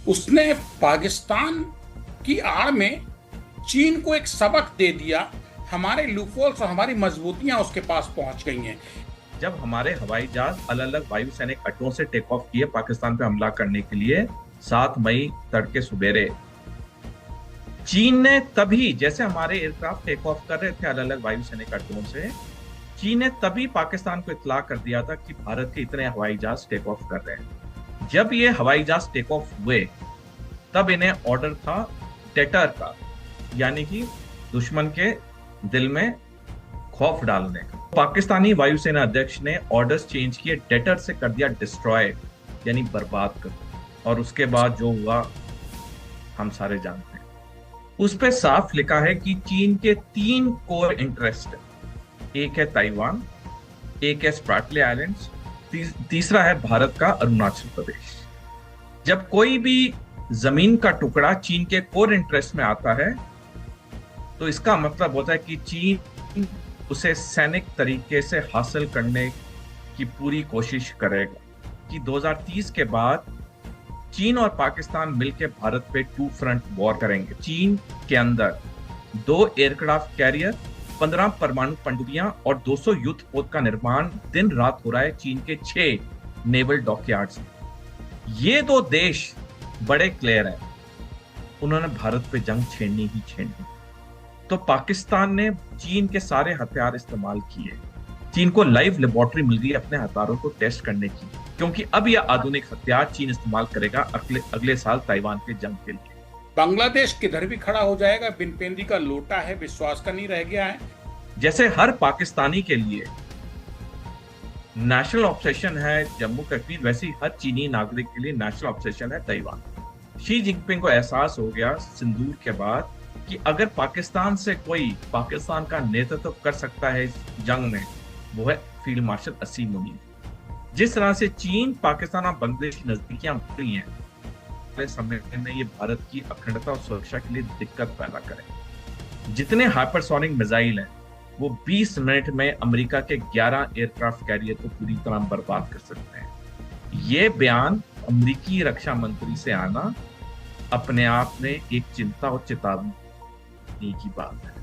उसने पाकिस्तान की आड़ में चीन को एक सबक दे दिया। हमारे लूपहोल्स और हमारी मजबूतियां उसके पास पहुंच गई हैं। जब हमारे हवाई जहाज अलग अलग वायु सैनिक अड्डों से टेक ऑफ किए पाकिस्तान पे हमला करने के लिए 7 मई तड़के सुबेरे, चीन ने तभी, जैसे हमारे एयरक्राफ्ट टेक ऑफ कर रहे थे अलग अलग वायु सैनिक अड्डों से, चीन ने तभी पाकिस्तान को इत्तला कर दिया था कि भारत के इतने हवाई जहाज टेक ऑफ कर रहे हैं। जब ये हवाई जहाज टेक ऑफ हुए तब इन्हें ऑर्डर था टेटर का, यानी कि दुश्मन के दिल में खौफ डालने का। पाकिस्तानी वायुसेना अध्यक्ष ने ऑर्डर्स चेंज किए, डेटर से कर दिया डिस्ट्रॉय, यानी बर्बाद कर। और उसके बाद जो हुआ हम सारे जानते हैं। उस पे साफ लिखा है कि चीन के 3 कोर इंटरेस्ट है। एक है ताइवान, एक है स्प्रैटले आइलैंड्स, तीसरा है भारत का अरुणाचल प्रदेश। जब कोई भी जमीन का टुकड़ा चीन के कोर इंटरेस्ट में आता है तो इसका मतलब होता है कि चीन उसे सैनिक तरीके से हासिल करने की पूरी कोशिश करेगा। कि 2030 के बाद चीन और पाकिस्तान मिलकर भारत पे 2 फ्रंट वॉर करेंगे। चीन के अंदर 2 एयरक्राफ्ट कैरियर, 15 परमाणु पनडुब्बियां और 200 युद्ध पोत का निर्माण दिन रात हो रहा है चीन के 6 नेवल डॉकयार्ड्स में। ये 2 देश बड़े क्लियर हैं, उन्होंने भारत पे जंग छेड़नी ही छेड़नी। तो पाकिस्तान ने चीन के सारे हथियार इस्तेमाल किए। चीन को लाइव लेबोरेटरी मिल गई अपने हथियारों को टेस्ट करने की, क्योंकि अब यह आधुनिक हथियार चीन इस्तेमाल करेगा अगले साल ताइवान के जंग के लिए। बांग्लादेश किधर भी खड़ा हो जाएगा, बिन पेंदी का लोटा है, विश्वास का नहीं रह गया है। जैसे हर पाकिस्तानी के लिए नेशनल ऑब्सेशन है जम्मू कश्मीर, वैसे ही हर चीनी नागरिक के लिए नेशनल ऑब्सेशन है ताइवान। शी जिनपिंग को एहसास हो गया सिंदूर के बाद कि अगर पाकिस्तान से कोई पाकिस्तान का नेतृत्व कर सकता है इस जंग में, वो है फील्ड मार्शल असीम मुनीर। जिस तरह से चीन, पाकिस्तान और बांग्लादेश की नजदीकियां बढ़ी हैं, अगले समय में ये भारत की अखंडता और सुरक्षा के लिए दिक्कत पैदा करे। जितने हाइपरसोनिक मिसाइल हैं वो 20 मिनट में अमेरिका के 11 एयरक्राफ्ट कैरियर को पूरी तरह बर्बाद कर सकते हैं। ये बयान अमेरिकी रक्षा मंत्री से आना अपने आप में एक चिंता और चेतावनी की बात है।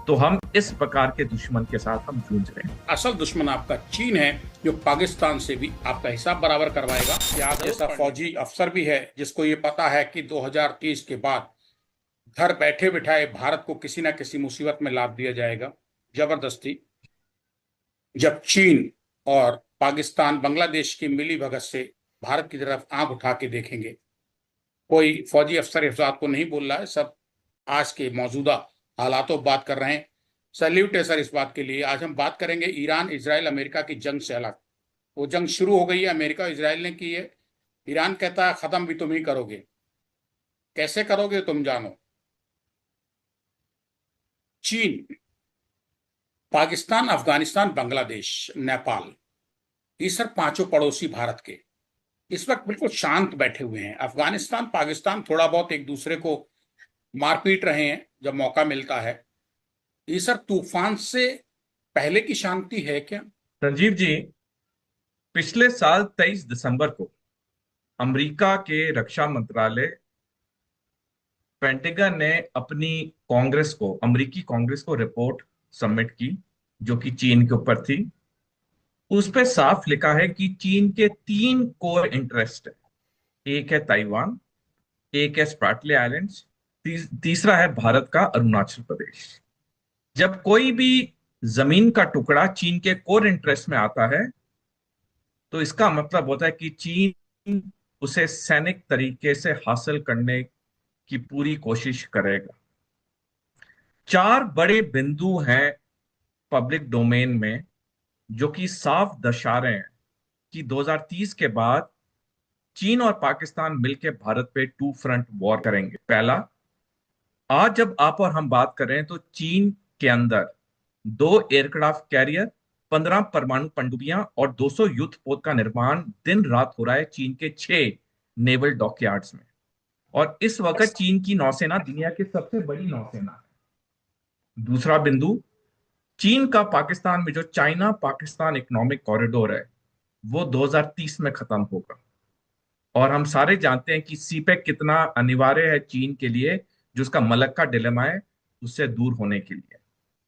तो हम इस प्रकार के दुश्मन के साथ हम जूझ रहे हैं। असल दुश्मन आपका चीन है, जो पाकिस्तान से भी आपका हिसाब बराबर करवाएगा। आप जैसा फौजी अफसर भी है जिसको ये पता है कि 2030 के बाद घर बैठे बिठाए भारत को किसी ना किसी मुसीबत में लाद दिया जाएगा जबरदस्ती। जब चीन और पाकिस्तान बांग्लादेश की मिली भगत से भारत की तरफ आंख उठा के देखेंगे। कोई फौजी अफसर इस बात को नहीं बोल रहा है, सब आज के मौजूदा हालातों बात कर रहे हैं। सैल्यूट है सर इस बात के लिए। आज हम बात करेंगे ईरान इजराइल अमेरिका की जंग से अलग। वो जंग शुरू हो गई है, अमेरिका इजराइल ने की है। ईरान कहता है खत्म भी तुम ही करोगे। कैसे करोगे तुम जानो। चीन, पाकिस्तान, अफगानिस्तान, बांग्लादेश, नेपाल, ये सर 5 पड़ोसी भारत के इस वक्त बिल्कुल शांत बैठे हुए हैं। अफगानिस्तान, पाकिस्तान थोड़ा बहुत एक दूसरे को मारपीट रहे हैं जब मौका मिलता है। ये सर तूफान से पहले की शांति है क्या? संजीव जी, पिछले साल 23 दिसंबर को अमेरिका के रक्षा मंत्रालय, पेंटागन ने अपनी कांग्रेस को, अमेरिकी कांग्रेस को रिपोर्ट सबमिट की जो कि चीन के ऊपर थी। उस पे साफ लिखा है कि चीन के 3 कोर इंटरेस्ट है। एक है ताइवान, एक है स्प्रैटले आइलैंड्स, तीसरा है भारत का अरुणाचल प्रदेश। जब कोई भी जमीन का टुकड़ा चीन के कोर इंटरेस्ट में आता है तो इसका मतलब होता है कि चीन उसे सैनिक तरीके से हासिल करने की पूरी कोशिश करेगा। 4 बड़े बिंदु हैं पब्लिक डोमेन में जो कि साफ दर्शा रहे हैं कि 2030 के बाद चीन और पाकिस्तान मिलकर भारत पे 2 फ्रंट वॉर करेंगे। पहला, आज जब आप और हम बात कर रहे हैं तो चीन के अंदर 2 एयरक्राफ्ट कैरियर, 15 परमाणु पनडुब्बियां और 200 युद्ध पोत का निर्माण दिन रात हो रहा है चीन के 6 नेवल डॉकयार्ड्स में। और इस वक्त चीन की नौसेना दुनिया की सबसे बड़ी नौसेना है। दूसरा बिंदु, चीन का पाकिस्तान में जो चाइना पाकिस्तान इकोनॉमिक कॉरिडोर है वो 2030 में खत्म होगा। और हम सारे जानते हैं कि सीपेक कितना अनिवार्य है चीन के लिए, जो उसका मलक्का डिलेमा है उससे दूर होने के लिए।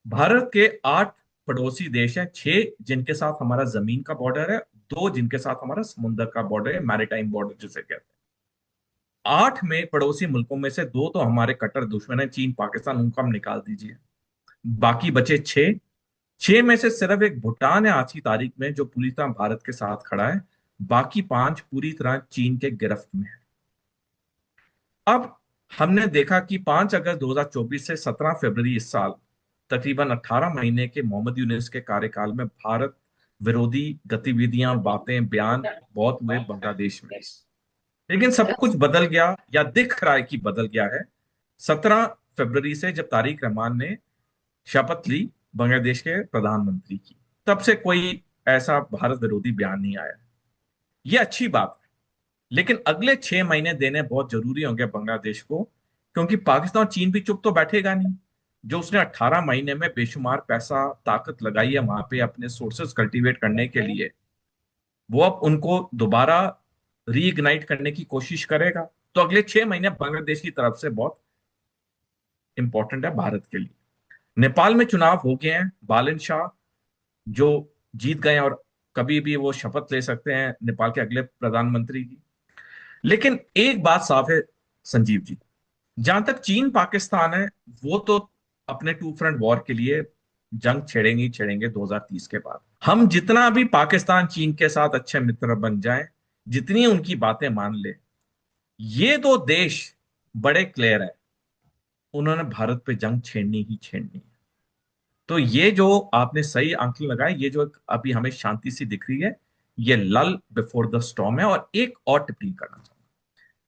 भारत के 8 पड़ोसी देश हैं, 6 जिनके साथ हमारा जमीन का बॉर्डर है, 2 जिनके साथ हमारा समुद्र का बॉर्डर है, मैरीटाइम बॉर्डर जिसे कहते हैं। 8 में पड़ोसी मुल्कों में से 2 तो हमारे कट्टर दुश्मन है, चीन पाकिस्तान, उनको हम निकाल दीजिए। बाकी बचे 6। 6 में से सिर्फ एक भूटान है आज की तारीख में जो पूरी तरह भारत के साथ खड़ा है। बाकी 5 पूरी तरह चीन के गिरफ्त में है। अब हमने देखा कि 5 अगस्त 2024 से 17 फरवरी इस साल, तकरीबन 18 महीने के मोहम्मद यूनूस के कार्यकाल में भारत विरोधी गतिविधियां, बातें, बयान बहुत हुए बांग्लादेश में। लेकिन सब कुछ बदल गया, या दिख रहा है कि बदल गया है, 17 फरवरी से जब तारिक रहमान ने शपथ ली बांग्लादेश के प्रधानमंत्री की। तब से कोई ऐसा भारत विरोधी बयान नहीं आया। ये अच्छी बात है, लेकिन अगले 6 महीने देने बहुत जरूरी होंगे बांग्लादेश को, क्योंकि पाकिस्तान और चीन भी चुप तो बैठेगा नहीं। जो उसने 18 महीने में बेशुमार पैसा ताकत लगाई है वहां पे अपने सोर्सेस कल्टीवेट करने के लिए, वो अब उनको दोबारा रीइग्नाइट करने की कोशिश करेगा। तो अगले 6 महीने बांग्लादेश की तरफ से बहुत इंपॉर्टेंट है भारत के लिए। नेपाल में चुनाव हो गए हैं, बालन शाह जो जीत गए हैं और कभी भी वो शपथ ले सकते हैं नेपाल के अगले प्रधानमंत्री की। लेकिन एक बात साफ है संजीव जी, जहां तक चीन पाकिस्तान है, वो तो अपने टू फ्रंट वॉर के लिए जंग छेड़ेंगे ही छेड़ेंगे 2030 के बाद। हम जितना भी पाकिस्तान चीन के साथ अच्छे मित्र बन जाए, जितनी उनकी बातें मान ले, ये दो देश बड़े क्लियर है, उन्होंने भारत पे जंग छेड़नी ही छेड़नी है। तो ये जो आपने सही आंकलन लगाए, ये जो अभी हमें शांति सी दिख रही है, ये लल बिफोर द स्टॉर्म है। और एक और टिप्पणी करना चाहूंगा,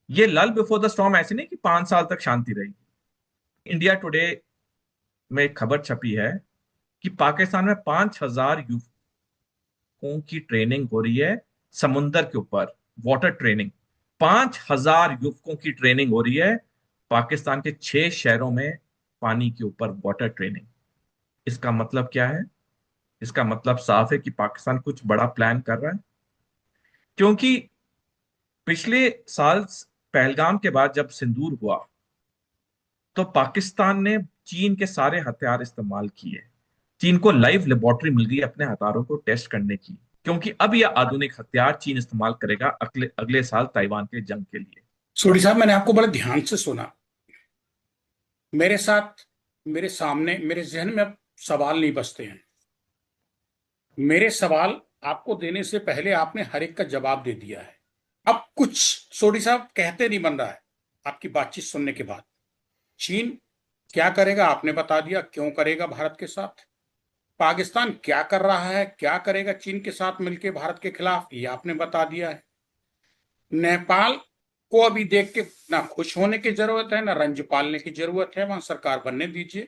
ये लल बिफोर द स्टॉर्म ऐसे नहीं कि 5 साल तक शांति रहेगी। इंडिया टुडे में एक खबर छपी है कि पाकिस्तान में 5,000 युवकों की ट्रेनिंग हो रही है समुंदर के ऊपर, वाटर ट्रेनिंग। 5,000 युवकों की ट्रेनिंग हो रही है पाकिस्तान के 6 शहरों में, पानी के ऊपर वाटर ट्रेनिंग। इसका मतलब क्या है? इसका मतलब साफ है कि पाकिस्तान कुछ बड़ा प्लान कर रहा है। क्योंकि पिछले साल पहलगाम के बाद जब सिंदूर हुआ, तो पाकिस्तान ने चीन के सारे हथियार इस्तेमाल किए। चीन को लाइव लेबोरेटरी मिल गई अपने हथियारों को टेस्ट करने की, क्योंकि अब यह आधुनिक हथियार चीन इस्तेमाल करेगा अगले अगले साल ताइवान के जंग के लिए। सोडी साहब, मैंने आपको बड़े ध्यान से सुना। मेरे साथ, मेरे सामने, मेरे जहन में अब सवाल नहीं बचते हैं। मेरे सवाल आपको देने से पहले आपने हर एक का जवाब दे दिया है। अब कुछ सोडी साहब कहते नहीं बन रहा है आपकी बातचीत सुनने के बाद। चीन क्या करेगा आपने बता दिया, क्यों करेगा भारत के साथ। पाकिस्तान क्या कर रहा है, क्या करेगा चीन के साथ मिलकर भारत के खिलाफ, ये आपने बता दिया है। नेपाल को अभी देख के ना खुश होने की जरूरत है, ना रंज पालने की जरूरत है, वहां सरकार बनने दीजिए।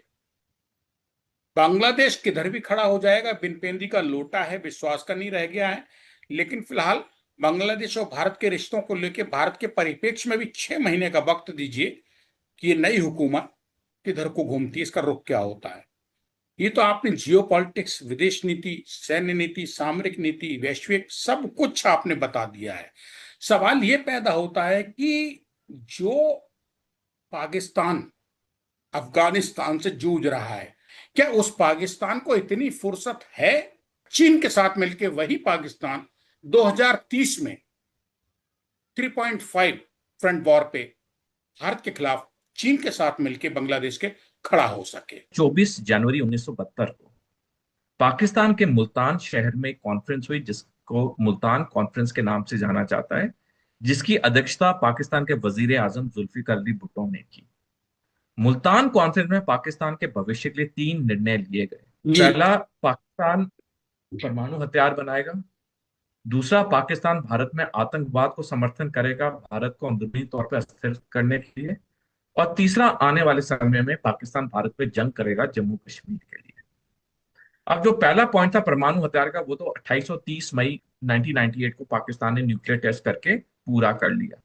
बांग्लादेश किधर भी खड़ा हो जाएगा, बिन पेंदी का लोटा है, विश्वास का नहीं रह गया है। लेकिन फिलहाल बांग्लादेश और भारत के रिश्तों को लेकर भारत के परिप्रेक्ष्य में भी 6 महीने का वक्त दीजिए कि ये नई हुकूमत किधर को घूमती है, इसका रुख क्या होता है। ये तो आपने जियो पॉलिटिक्स, विदेश नीति, सैन्य नीति, सामरिक नीति, वैश्विक, सब कुछ आपने बता दिया है। सवाल ये पैदा होता है कि जो पाकिस्तान अफगानिस्तान से जूझ रहा है, क्या उस पाकिस्तान को इतनी फुर्सत है चीन के साथ मिलकर वही पाकिस्तान 2030 में 3.5 फ्रंट वॉर पे भारत के खिलाफ चीन के साथ मिलकर बांग्लादेश के खड़ा हो सके। 24 जनवरी 1972 को पाकिस्तान के मुल्तान शहर में कॉन्फ्रेंस हुई, जिसको मुल्तान कॉन्फ्रेंस के नाम से जाना जाता है, जिसकी अध्यक्षता पाकिस्तान के वजीर आजम जुल्फिकार अली भुट्टो ने की। मुल्तान कॉन्फ्रेंस में पाकिस्तान के भविष्य के लिए 3 निर्णय लिए गए। पहला, पाकिस्तान परमाणु हथियार बनाएगा। दूसरा, पाकिस्तान भारत में आतंकवाद को समर्थन करेगा, भारत को अंदरूनी तौर पर अस्थिर करने के लिए। और तीसरा, आने वाले समय में पाकिस्तान भारत पे जंग करेगा जम्मू कश्मीर के लिए। अब जो पहला पॉइंट था परमाणु हथियार का, वो तो 2830 मई 1998 को पाकिस्तान ने न्यूक्लियर टेस्ट करके पूरा कर लिया।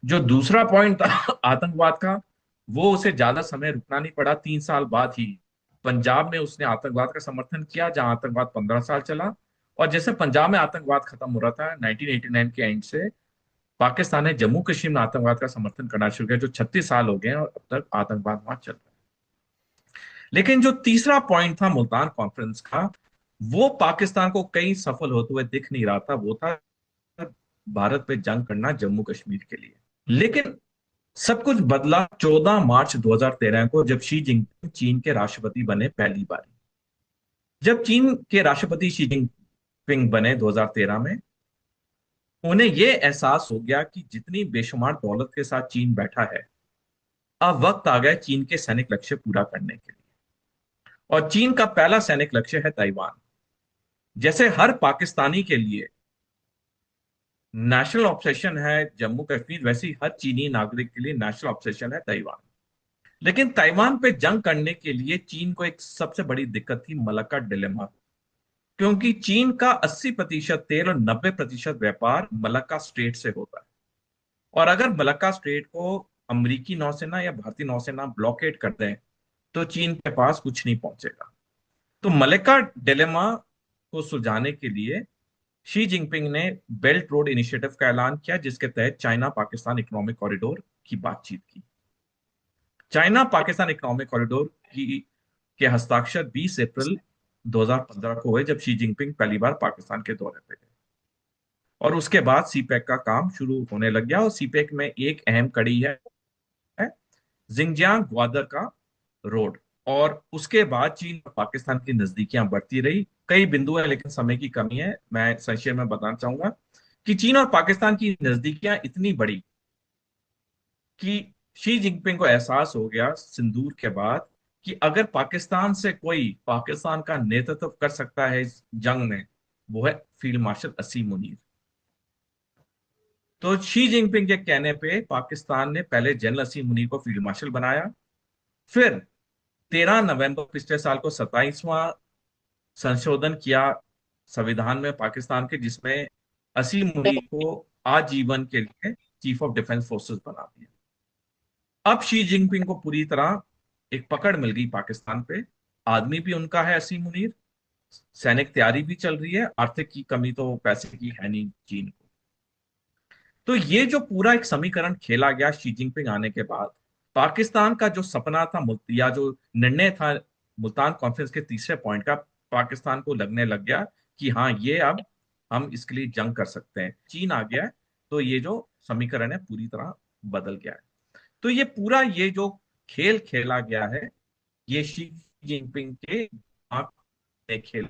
जो दूसरा पॉइंट था आतंकवाद का, वो उसे ज्यादा समय रुकना नहीं पड़ा। 3 साल बाद ही पंजाब में उसने आतंकवाद का समर्थन किया, जहां आतंकवाद 15 साल चला। और जैसे पंजाब में आतंकवाद खत्म हो रहा था 1989 के एंड से, पाकिस्तान ने जम्मू कश्मीर में आतंकवाद का समर्थन करना शुरू किया, जो 36 साल हो गए हैं और अब तक आतंकवाद वहां चल रहा है। लेकिन जो तीसरा पॉइंट था मुल्तान कॉन्फ्रेंस का, वो पाकिस्तान को कहीं सफल होते हुए दिख नहीं रहा था। वो था भारत पे जंग करना जम्मू कश्मीर के लिए। लेकिन सब कुछ बदला 14 मार्च 2013 को, जब शी जिनपिंग चीन के राष्ट्रपति बने पहली बार। जब चीन के राष्ट्रपति शी जिनपिंग बने 2013 में, उन्हें यह एहसास हो गया कि जितनी बेशुमार दौलत के साथ चीन बैठा है, अब वक्त आ गया चीन के सैनिक लक्ष्य पूरा करने के लिए। और चीन का पहला सैनिक लक्ष्य है ताइवान। जैसे हर पाकिस्तानी के लिए नेशनल ऑब्सेशन है जम्मू कश्मीर, वैसे ही हर चीनी नागरिक के लिए नेशनल ऑब्सेशन है ताइवान। लेकिन ताइवान पे जंग करने के लिए चीन को एक सबसे बड़ी दिक्कत थी, मलक्का डिलेमा। क्योंकि चीन का 80% तेल और 90% व्यापार मलक्का स्ट्रेट से होता है। और अगर मलक्का स्ट्रेट को अमेरिकी नौसेना या भारतीय नौसेना ब्लॉकेड कर दें, तो चीन के पास कुछ नहीं पहुंचेगा। तो मलक्का डिलेमा को सुलझाने के लिए शी जिनपिंग ने बेल्ट रोड इनिशिएटिव का ऐलान किया, जिसके तहत चाइना पाकिस्तान इकोनॉमिक कॉरिडोर की बातचीत की। चाइना पाकिस्तान इकोनॉमिक कॉरिडोर की के हस्ताक्षर 20 अप्रैल 2015 को हुए, जब शी जिनपिंग पहली बार पाकिस्तान के दौरे पे गए। और उसके बाद सीपैक का काम शुरू होने लग गया। और सीपैक में एक अहम कड़ी है जिंगजियांग ग्वादर का रोड। और उसके बाद चीन और पाकिस्तान की नजदीकियां बढ़ती रही। कई बिंदु है, लेकिन समय की कमी है, मैं संक्षेप में बताना चाहूंगा कि चीन और पाकिस्तान की नजदीकियां इतनी बढ़ी कि शी जिनपिंग को एहसास हो गया सिंदूर के बाद कि अगर पाकिस्तान से कोई पाकिस्तान का नेतृत्व कर सकता है इस जंग में, वो है फील्ड मार्शल असीम मुनीर। तो शी जिनपिंग के कहने पे पाकिस्तान ने पहले जनरल असीम मुनीर को फील्ड मार्शल बनाया। फिर 13 नवंबर पिछले साल को 27वां संशोधन किया संविधान में पाकिस्तान के, जिसमें असीम मुनीर को आजीवन के लिए चीफ ऑफ डिफेंस फोर्सेस बना दिया। अब शी जिनपिंग को पूरी तरह एक पकड़ मिल गई पाकिस्तान पे। आदमी भी उनका है असीम मुनीर, सैनिक तैयारी भी चल रही है, आर्थिक की कमी तो पैसे की है नहीं चीन को। तो ये जो पूरा एक समीकरण खेला गया शी जिनपिंग आने के बाद, पाकिस्तान का जो सपना था या जो निर्णय था मुल्तान कॉन्फ्रेंस के तीसरे पॉइंट का, पाकिस्तान को लगने लग गया कि हाँ, ये अब हम इसके लिए जंग कर सकते हैं। चीन आ गया है, तो ये जो समीकरण है पूरी तरह बदल गया है। तो ये पूरा ये जो खेल खेला गया है, ये शी जिनपिंग के दिमाग में खेल,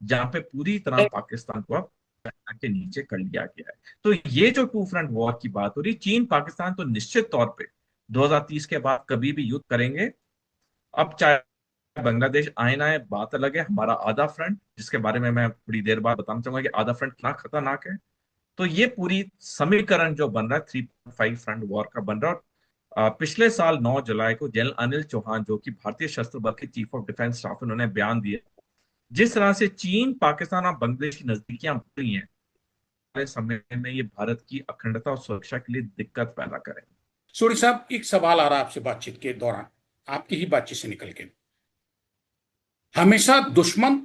जहां पे पूरी तरह पाकिस्तान को अब चाइना के नीचे कर लिया गया है। तो ये जो टू फ्रंट वॉर की बात हो रही, चीन पाकिस्तान तो निश्चित तौर पे 2030 के बाद कभी भी युद्ध करेंगे। अब चाहे बांग्लादेश आए ना आए, बात अलग है। हमारा आधा फ्रंट, जिसके बारे में मैं थोड़ी देर बाद बताना चाहूंगा कि आधा फ्रंट कितना खतरनाक है। तो ये पूरी समीकरण जो बन रहा है 3.5 फ्रंट वॉर का बन रहा है। और पिछले साल 9 जुलाई को जनरल अनिल चौहान, जो कि भारतीय सशस्त्र बल के चीफ ऑफ डिफेंस स्टाफ, उन्होंने बयान दिया जिस तरह से चीन पाकिस्तान और बांग्लादेश की नजदीकियां बढ़ रही हैं, आने समय में ये भारत की अखंडता और सुरक्षा के लिए दिक्कत पैदा करेंगे। सूरी साहब, एक सवाल आ रहा है आपसे बातचीत के दौरान, आपकी ही बातचीत से निकल के। हमेशा दुश्मन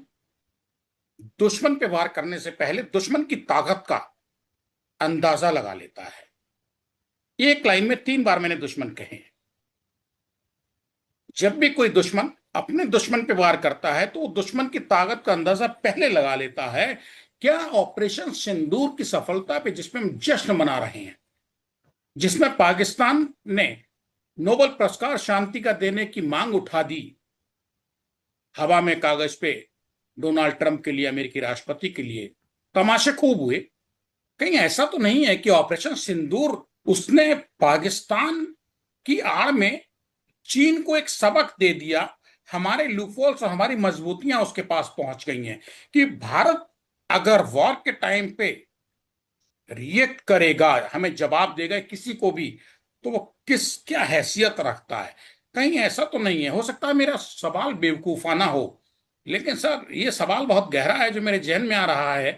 दुश्मन पे वार करने से पहले दुश्मन की ताकत का अंदाजा लगा लेता है। एक लाइन में 3 बार मैंने दुश्मन कहे हैं। जब भी कोई दुश्मन अपने दुश्मन पे वार करता है, तो वो दुश्मन की ताकत का अंदाजा पहले लगा लेता है। क्या ऑपरेशन सिंदूर की सफलता पे, जिसमें हम जश्न मना रहे हैं, जिसमें पाकिस्तान ने नोबेल पुरस्कार शांति का देने की मांग उठा दी, हवा में कागज पे डोनाल्ड ट्रंप के लिए, अमेरिकी राष्ट्रपति के लिए तमाशे खूब हुए, कहीं ऐसा तो नहीं है कि ऑपरेशन सिंदूर उसने पाकिस्तान की आड़ में चीन को एक सबक दे दिया? हमारे लूपहोल्स और हमारी मजबूतियां उसके पास पहुंच गई हैं कि भारत अगर वॉर के टाइम पे रिएक्ट करेगा, हमें जवाब देगा किसी को भी, तो वो क्या हैसियत रखता है। कहीं ऐसा तो नहीं है? हो सकता है मेरा सवाल बेवकूफाना हो, लेकिन सर ये सवाल बहुत गहरा है जो मेरे जहन में आ रहा है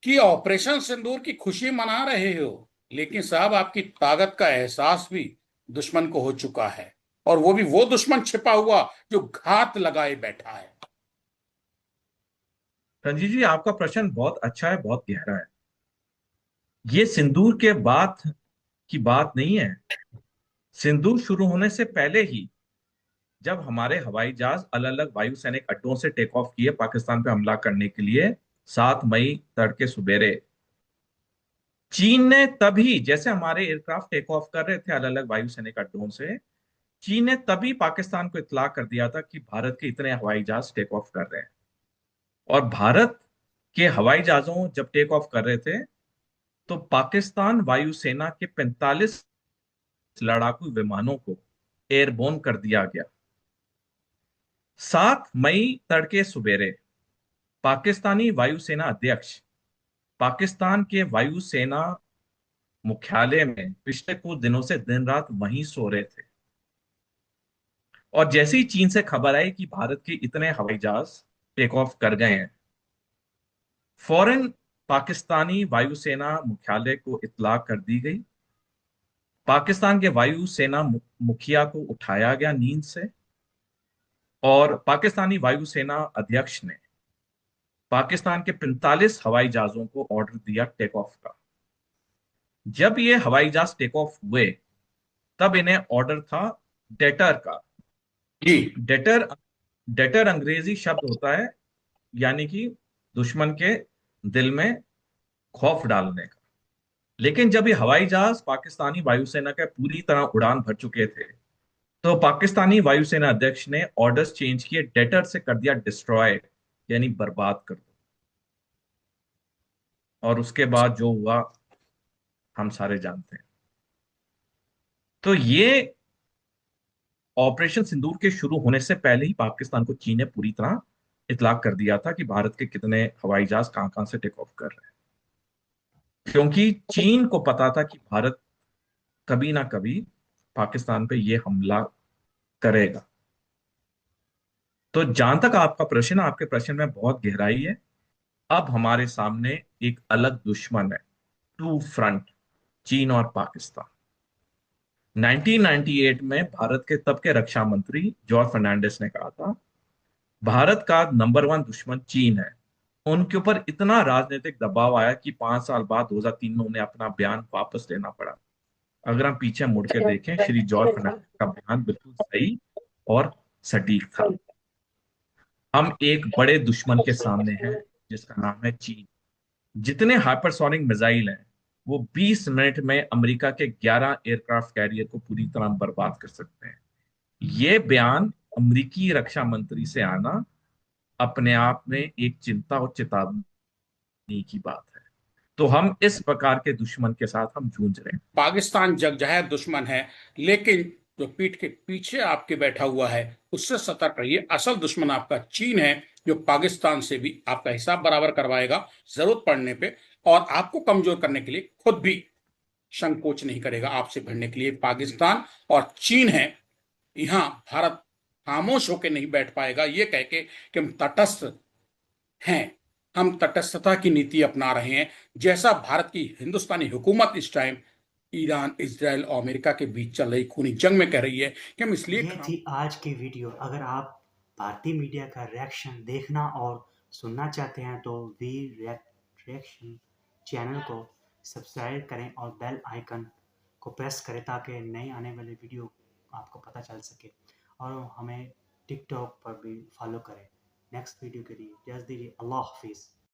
कि ऑपरेशन सिंदूर की खुशी मना रहे हो, लेकिन साहब आपकी ताकत का एहसास भी दुश्मन को हो चुका है, और वो भी वो दुश्मन छिपा हुआ जो घात लगाए बैठा है। रंजीत जी, आपका प्रश्न बहुत अच्छा है, बहुत गहरा है। ये सिंदूर के बात की बात नहीं है। सिंदूर शुरू होने से पहले ही जब हमारे हवाई जहाज अलग अलग वायु सैनिक अड्डों से टेक ऑफ किए पाकिस्तान पे हमला करने के लिए 7 मई तड़के सुबेरे, चीन ने तभी, जैसे हमारे एयरक्राफ्ट टेक ऑफ कर रहे थे अलग अलग वायु सैनिक अड्डों से, चीन ने तभी पाकिस्तान को इत्तला कर दिया था कि भारत के इतने हवाई जहाज टेक ऑफ कर रहे हैं। और भारत के हवाई जहाजों जब टेक ऑफ कर रहे थे तो पाकिस्तान वायुसेना के 45 लड़ाकू विमानों को एयरबोर्न कर दिया गया। 7 मई तड़के सुबेरे पाकिस्तानी वायुसेना अध्यक्ष पाकिस्तान के वायुसेना मुख्यालय में पिछले कुछ दिनों से दिन रात वहीं सो रहे थे। और जैसे ही चीन से खबर आई कि भारत के इतने हवाई जहाज टेक ऑफ कर गए हैं, फौरन पाकिस्तानी वायुसेना मुख्यालय को इत्तला कर दी गई। पाकिस्तान के वायुसेना मुखिया को उठाया गया नींद से और पाकिस्तानी वायुसेना अध्यक्ष ने पाकिस्तान के 45 हवाई जहाजों को ऑर्डर दिया टेक ऑफ का। जब ये हवाई जहाज टेक ऑफ हुए तब इन्हें ऑर्डर था डेटर का। जी। डेटर डेटर अंग्रेजी शब्द होता है, यानी कि दुश्मन के दिल में खौफ डालने का। लेकिन जब ये हवाई जहाज पाकिस्तानी वायुसेना के पूरी तरह उड़ान भर चुके थे तो पाकिस्तानी वायुसेना अध्यक्ष ने ऑर्डर्स चेंज किए, डेटर से कर दिया डिस्ट्रॉय, यानी बर्बाद कर दो। और उसके बाद जो हुआ हम सारे जानते हैं। तो ये ऑपरेशन सिंदूर के शुरू होने से पहले ही पाकिस्तान को चीन ने पूरी तरह इतलाक कर दिया था कि भारत के कितने हवाई जहाज कहां कहां से टेक ऑफ कर रहे हैं, क्योंकि चीन को पता था कि भारत कभी ना कभी पाकिस्तान पे ये हमला करेगा। तो जहां तक आपका प्रश्न, आपके प्रश्न में बहुत गहराई है। अब हमारे सामने एक अलग दुश्मन है, टू फ्रंट, चीन और पाकिस्तान। 1998 में भारत के तब के रक्षा मंत्री जॉर्ज फर्नांडिस ने कहा था भारत का नंबर 1 दुश्मन चीन है। उनके ऊपर इतना राजनीतिक दबाव आया कि 5 साल बाद 2003 में उन्हें अपना बयान वापस लेना पड़ा। अगर हम पीछे मुड़ के देखें, श्री जॉर्ज फर्नांडिस का बयान बिल्कुल सही और सटीक था। हम एक बड़े दुश्मन के सामने हैं जिसका नाम है चीन। जितने हाइपरसोनिक मिसाइल हैं वो 20 मिनट में अमेरिका के 11 एयरक्राफ्ट कैरियर को पूरी तरह बर्बाद कर सकते हैं। ये बयान अमेरिकी रक्षा मंत्री से आना अपने आप में एक चिंता और चेतावनी की बात है। तो हम इस प्रकार के दुश्मन के साथ हम जूझ रहे हैं। पाकिस्तान जगजाहिर दुश्मन है, लेकिन जो पीठ के पीछे आपके बैठा हुआ है उससे सतर्क रहिए। असल दुश्मन आपका चीन है, जो पाकिस्तान से भी आपका हिसाब बराबर करवाएगा जरूरत पड़ने पे, और आपको कमजोर करने के लिए खुद भी संकोच नहीं करेगा आपसे भिड़ने के लिए। पाकिस्तान और चीन है, यहाँ भारत खामोश होकर नहीं बैठ पाएगा ये कह के कि हम तटस्थ हैं। हम तटस्थता की नीति अपना रहे हैं, जैसा भारत की हिंदुस्तानी हुकूमत इस टाइम ईरान, इजराइल और अमेरिका के बीच चल रही खूनी जंग में कह रही है कि हम इसलिए ये थी आज की वीडियो। अगर आप भारतीय मीडिया का रिएक्शन देखना और सुनना चाहते हैं तो वी रिएक्शन चैनल को सब्सक्राइब करें और बेल आइकन को प्रेस करें ताकि नए आने वाले वीडियो आपको पता चल सके। और हमें टिकटॉक पर भी फॉलो करें। नेक्स्ट वीडियो के लिए इजाज़त दीजिए। अल्लाह हाफिज़।